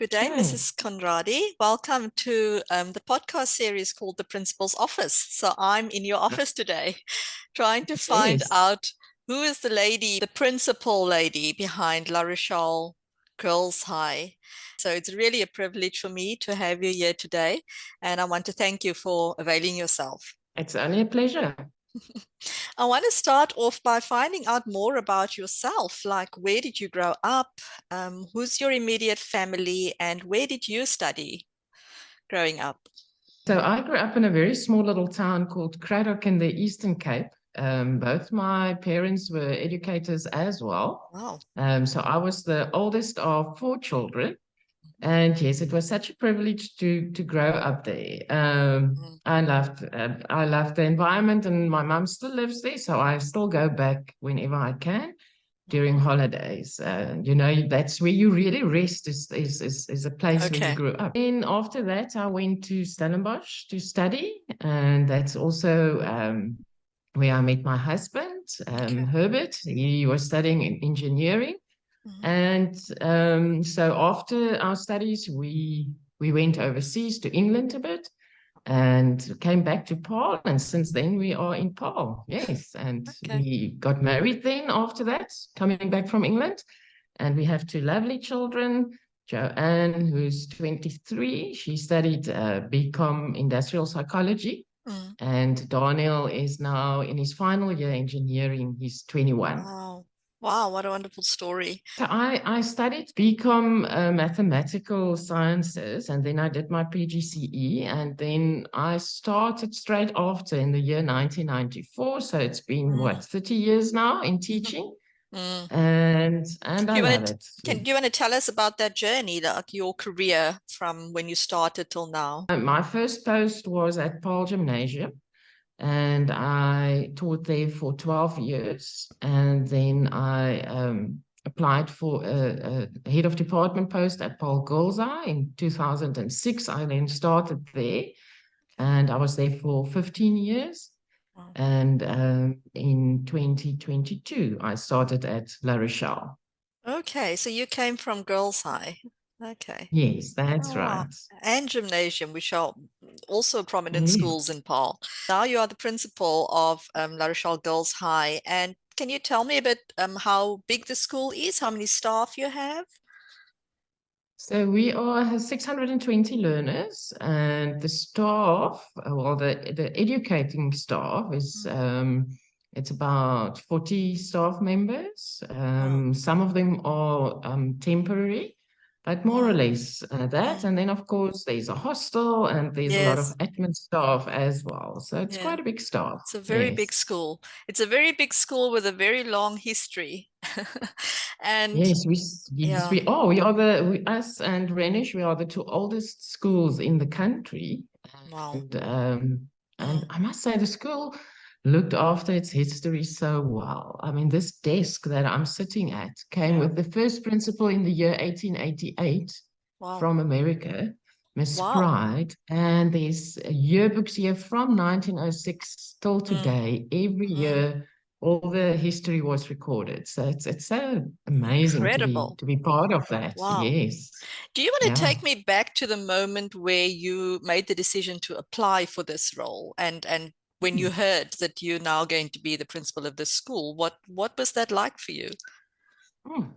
Good day, Okay. Mrs. Conradie. Welcome to the podcast series called The Principal's Office. So I'm in your office today trying to find Yes. out who is the lady, the principal lady behind La Rochelle Girls High. So it's really a privilege for me to have you here today, and I want to thank you for availing yourself. It's only a pleasure. I want to start off by finding out more about yourself. Like, where did you grow up? Who's your immediate family? And where did you study growing up? So I grew up in a very small little town called Cradock in the Eastern Cape. Both my parents were educators as well. Wow. So I was the oldest of four children. And yes, it was such a privilege to grow up there. Mm. I loved the environment, and my mum still lives there, so I still go back whenever I can during Mhm. holidays. That's where you really rest is a place where you Okay. grew up. Then after that, I went to Stellenbosch to study, and that's also where I met my husband, Okay. Herbert. He was studying in engineering. Mhm. And so after our studies, we went overseas to England a bit and came back to Paarl. And since then, we are in Paarl. Yes. And Okay. we got married then after that, coming back from England. And we have two lovely children. Joanne, who's 23, she studied BCom Industrial Psychology. Mm. And Daniel is now in his final year engineering. He's 21. Wow. Wow, what a wonderful story. So I studied BCom mathematical sciences, and then I did my PGCE, and then I started straight after in the year 1994. So it's been Mm. what, 30 years now in teaching, Mm. and Do I you want love to it. can do you want to tell us about that journey, like your career from when you started till now? My first post was at Paarl Gymnasium, and I taught there for 12 years. And then I applied for a head of department post at Paarl Girl High in 2006. I then started there, Okay. and I was there for 15 years. Wow. And in 2022, I started at La Rochelle. Okay, so you came from Girls High. Okay. Yes, that's Oh, wow. right. And gymnasium, which are also prominent schools Yes. in Paarl. Now you are the principal of La Rochelle Girls High. And can you tell me a bit how big the school is, how many staff you have? So we are 620 learners, and the staff, well, the educating staff is Mm. it's about 40 staff members. Wow. Some of them are temporary, but more or Mm. less that. Mm. And then, of course, there's a hostel and there's a lot of Yes, admin staff as well. So it's yeah. quite a big staff. It's a very big Yes. school. It's a very big school with a very long history. And Yes, yeah, us and Renish, we are the two oldest schools in the country. wow. And um, and Mm. I must say the school looked after its history so well. I mean, this desk that I'm sitting at came Yeah. with the first principal in the year 1888 Wow. from America, Miss Wow. Pride. And there's yearbooks here from 1906 till Mm. today. Every Mm. year all the history was recorded. So it's so amazing Incredible. to be part of that. Wow. Yes. Do you want to Yeah. take me back to the moment where you made the decision to apply for this role and when you heard that you're now going to be the principal of this school, what was that like for you? Mm.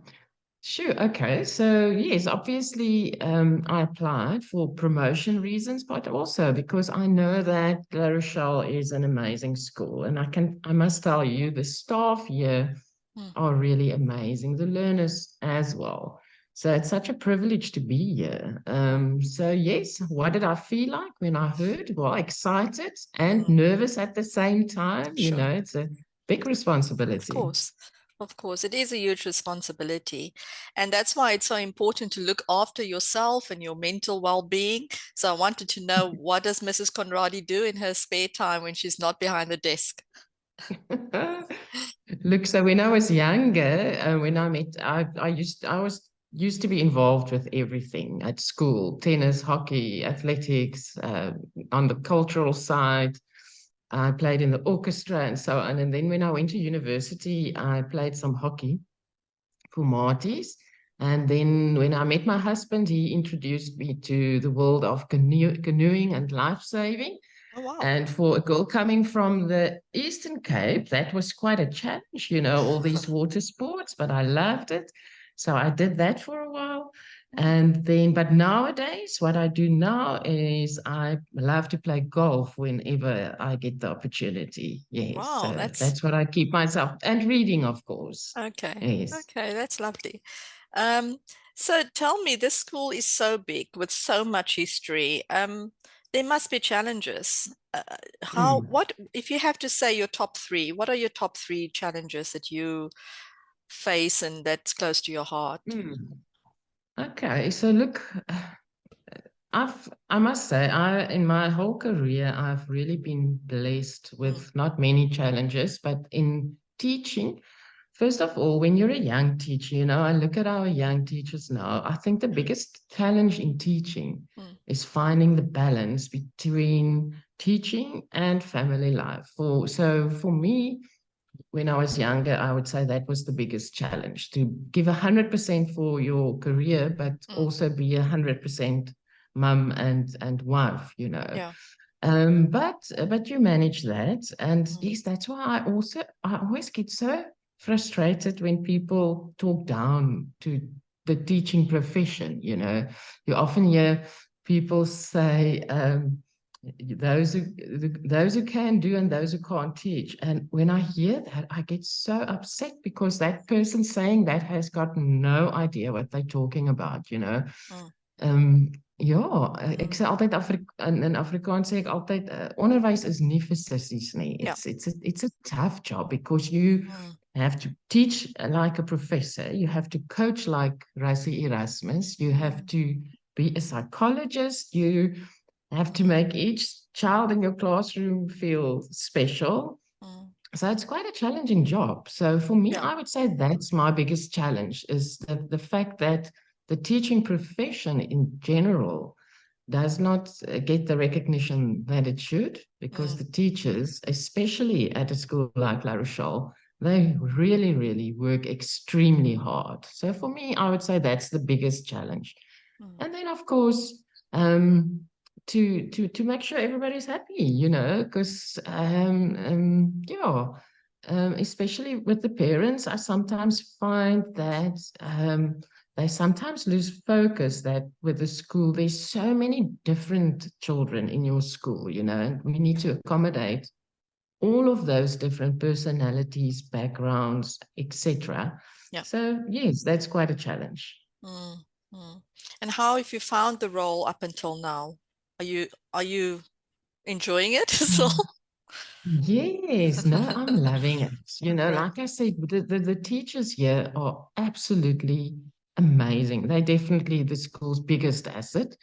Sure. Okay. So yes, obviously, I applied for promotion reasons, but also because I know that La Rochelle is an amazing school, and I must tell you, the staff here Mm. are really amazing, the learners as well. So it's such a privilege to be here. Mm. So yes, what did I feel like when I heard? Well, excited and Mm. nervous at the same time. You Sure. know, it's a big Of responsibility. course. Of course, it is a huge responsibility. And that's why it's so important to look after yourself and your mental well-being. So I wanted to know, what does Mrs. Conradi do in her spare time when she's not behind the desk? Look, so when I was younger, when I met, I was used to be involved with everything at school, tennis, hockey, athletics, on the cultural side. I played in the orchestra and so on. And then when I went to university, I played some hockey for Marties. And then when I met my husband, he introduced me to the world of canoeing and life saving. Oh, wow. And for a girl coming from the Eastern Cape, that was quite a challenge, all these water sports, but I loved it. So I did that for a while. Mm. And then, but nowadays, what I do now is I love to play golf whenever I get the opportunity. Yes. Wow, So that's that's what I keep myself, and reading, of course. okay. Yes. Okay, that's lovely. Um, so tell me, this school is so big with so much history. There must be challenges. Mm. What, if you have to say your top three, what are your top three challenges that you face and that's close to your heart? Mm. Okay. So look, I must say, in my whole career, I've really been blessed Mm, with not many challenges, but in teaching, first of all, when you're a young teacher, I look at our young teachers now, I think the biggest challenge in teaching mm, is finding the balance between teaching and family life. So for me, when I was younger, I would say that was the biggest challenge, to give 100% for your career, but mm, also be 100% mum and wife. yeah. But you manage that, and Mm, yes, that's why I always get so frustrated when people talk down to the teaching profession. You often hear people say, those who can do and those who can't teach. And when I hear that, I get so upset because that person saying that has got no idea what they're talking about. mm, Ja, ek mm, sê altyd in Afrikaans sê ek altyd onderwys is nie vir sissies nie. yeah. It's a tough job because you Mm, have to teach like a professor, you have to coach like Raisi Erasmus, you have mm, to be a psychologist, you have to mm, make each child in your classroom feel special. mm, So it's quite a challenging job. So for me, yeah. I would say that's my biggest challenge is the fact that the teaching profession in general does not get the recognition that it should, because Mm, the teachers, especially at a school like La Rochelle, they really, really work extremely hard. So for me, I would say that's the biggest challenge. mm, And then, of course, um, to make sure everybody's happy, because yeah, especially with the parents, I sometimes find that they sometimes lose focus that with the school, there's so many different children in your school, and we need to accommodate all of those different personalities, backgrounds, etc. yeah. So yes, that's quite a challenge. Mm, mm. And how have you found the role up until now? Are you enjoying it as well? Yes, no, I'm loving it. Great. Like I said, the teachers here are absolutely amazing. They're definitely the school's biggest asset.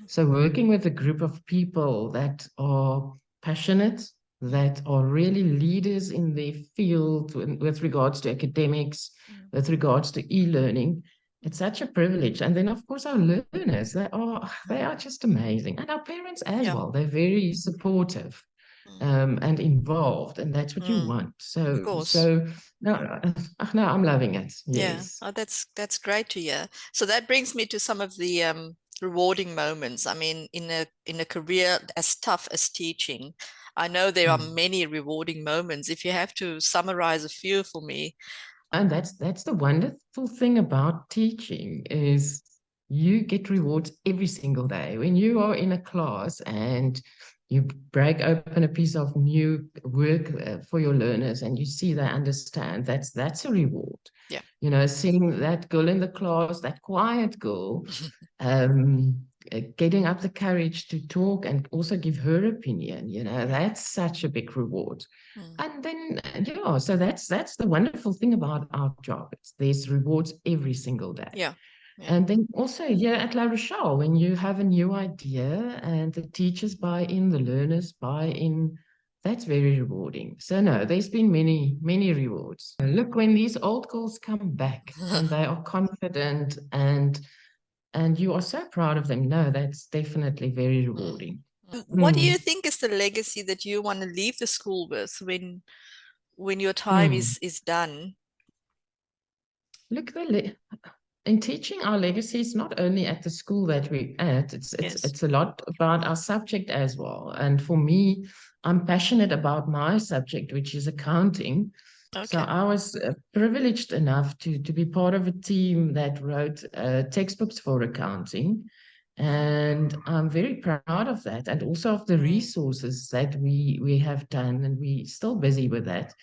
So working with a group of people that are passionate, Mm, that are really leaders in their field with regards to academics, mm, with regards to e-learning, it's mm, such a privilege. And then of course our learners, they are mm. just amazing. And our parents as Yeah. well. They're very supportive Mm, and involved, and that's what you mm. want. Of So, course. so no, no, I'm loving it. Yeah. Yes. Oh, that's great to hear. So that brings me to some of the rewarding moments. I mean, in a career as tough as teaching, I know there are Mm. many rewarding moments. If you have to summarize a few for me. And that's the wonderful thing about teaching is you get rewards every single day. When you are in a class and you break open a piece of new work for your learners and you see they understand, that's a reward. Yeah. Seeing that girl in the class, that quiet girl, getting up the courage to talk and also give her opinion, Mm, that's such a big reward. mm. And then, yeah, so that's the wonderful thing about our job. There's rewards every single day. Yeah. Yeah. And then also here at La Rochelle, when you have a new idea and the teachers buy in, the learners buy in, that's very rewarding. So no, there's been many, many rewards. Look, when these old girls come back and they are confident and you are so proud of them, no, that's definitely very Mm. rewarding. What do you Mm, think is the legacy that you want to leave the school with when your time mm. is done? Look, in teaching, our legacy is not only at the school that we're at, Yes. it's a lot about our subject as well. And for me, I'm passionate about my subject, which is accounting. So Okay. I was privileged enough to be part of a team that wrote textbooks for accounting. And I'm very proud of that, and also of the Mm, resources that we have done, and we're still busy with that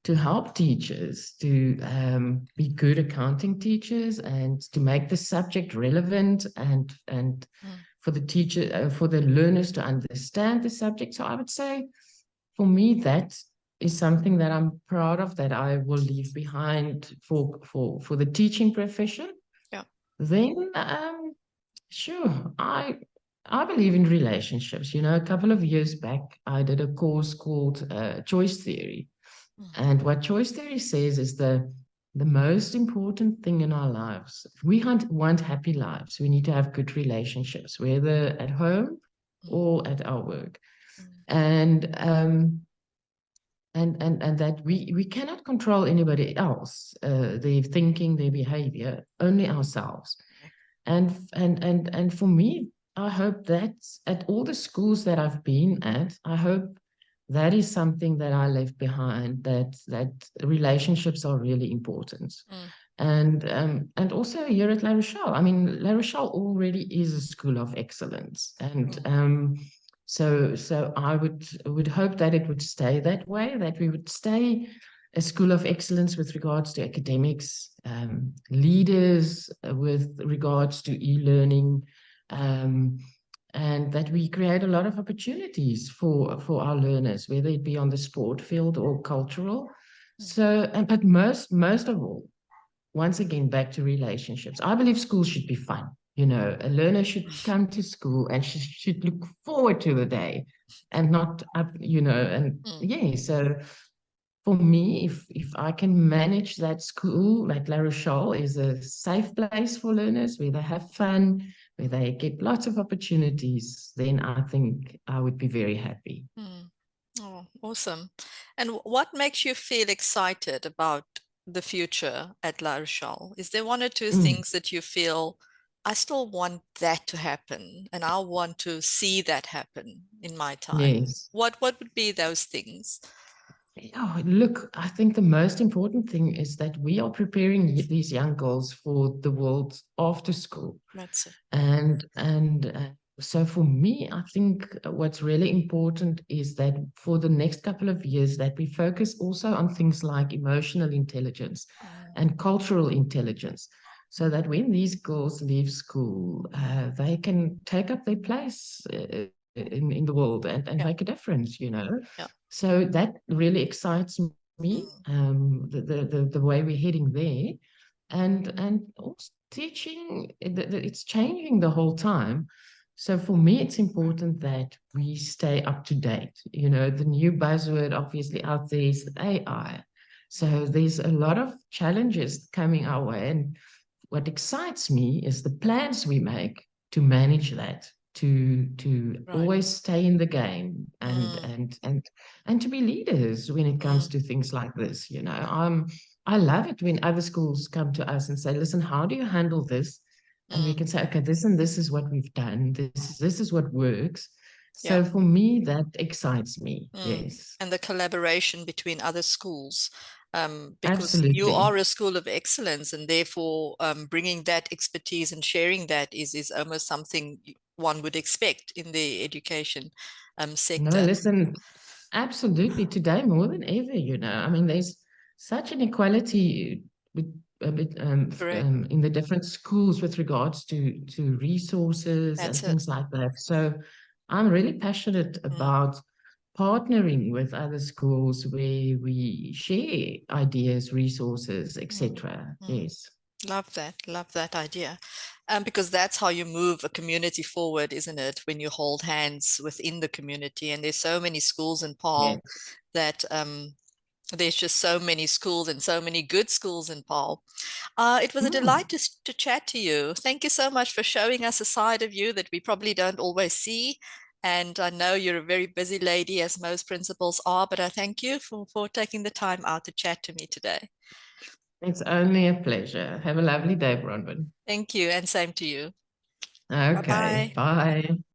to help teachers to be good accounting teachers and to make the subject relevant and mm, for the teacher for the learners to understand the subject. So I would say for me that is something that I'm proud of, that I will leave behind for the teaching profession. yeah. Then sure, I believe in relationships. You know, a couple of years back, I did a course called Choice Theory, Mm, and what choice theory says is the most important thing in our lives. If we want happy lives, we need to have good relationships, whether at home mm, or at our work. mm. And and that we cannot control anybody else, their thinking, their behavior, only ourselves. Correct. And for me, I hope that at all the schools that I've been at, I hope that is something that I left behind, that relationships are really important. Mm, And also here at La Rochelle, I mean, La Rochelle already is a school of excellence. And mm, so I would hope that it would stay that way, that we would stay a school of excellence with regards to academics, leaders with regards to e-learning, um, and that we create a lot of opportunities for our learners, whether it be on the sport field or cultural. mm. So, and but most of all, once again, back to relationships. I believe school should be fun. You know, a learner should come to school and she should look forward to the day and not up, you know, and Mm, yeah, so for me, if I can manage that school, like La Rochelle is a safe place for learners where they have fun, where they get lots of opportunities, then I think I would be very happy. mm. Oh, awesome. And what makes you feel excited about the future at La Rochelle? Is there one or two Mm, things that you feel, I still want that to happen and I want to see that happen in my time? yes. What would be those things? Oh, look, I think the most important thing is that we are preparing these young girls for the world after school. That's it. And so for me, I think what's really important is that for the next couple of years that we focus also on things like emotional intelligence Mm, and cultural intelligence, so that when these girls leave school, they can take up their place in the world and yeah, make a difference, you know. yeah. So that really excites me, Mm, the way we're heading there. And also teaching, it's changing the whole time. So for me, it's important that we stay up to date. You know, the new buzzword obviously out there is AI. mm, So there's a lot of challenges coming our way. And what excites me is the plans we make to manage that, to right. always stay in the game Mm, and to be leaders when it comes mm, to things like this. You know, I love it when other schools come to us and say, listen, how do you handle this? And we mm, can say, okay, this and this is what we've done. This is what works. yeah. So for me, that excites me. Mm. Yes, And the collaboration between other schools, because you absolutely. are a school of excellence, and therefore bringing that expertise and sharing that is almost something one would expect in the education No, sector. listen, absolutely. Today, more than ever, you know, I mean, there's such inequality with, Correct. in the different schools with regards to resources and That's it. things like that. So I'm really passionate Mm, about partnering with other schools where we share ideas, resources, mm, etc. mm. Yes, Love that. Love that idea. Because that's how you move a community forward, isn't it? When you hold hands within the community. And there's so many schools in Paarl yes. that there's just so many schools and so many good schools in Paarl. It was a Hmm. delight to chat to you. Thank you so much for showing us a side of you that we probably don't always see. And I know you're a very busy lady, as most principals are, but I thank you for taking the time out to chat to me today. It's only a pleasure. Have a lovely day, Bronwyn. Thank you, and same to you. Bye Okay, bye. bye.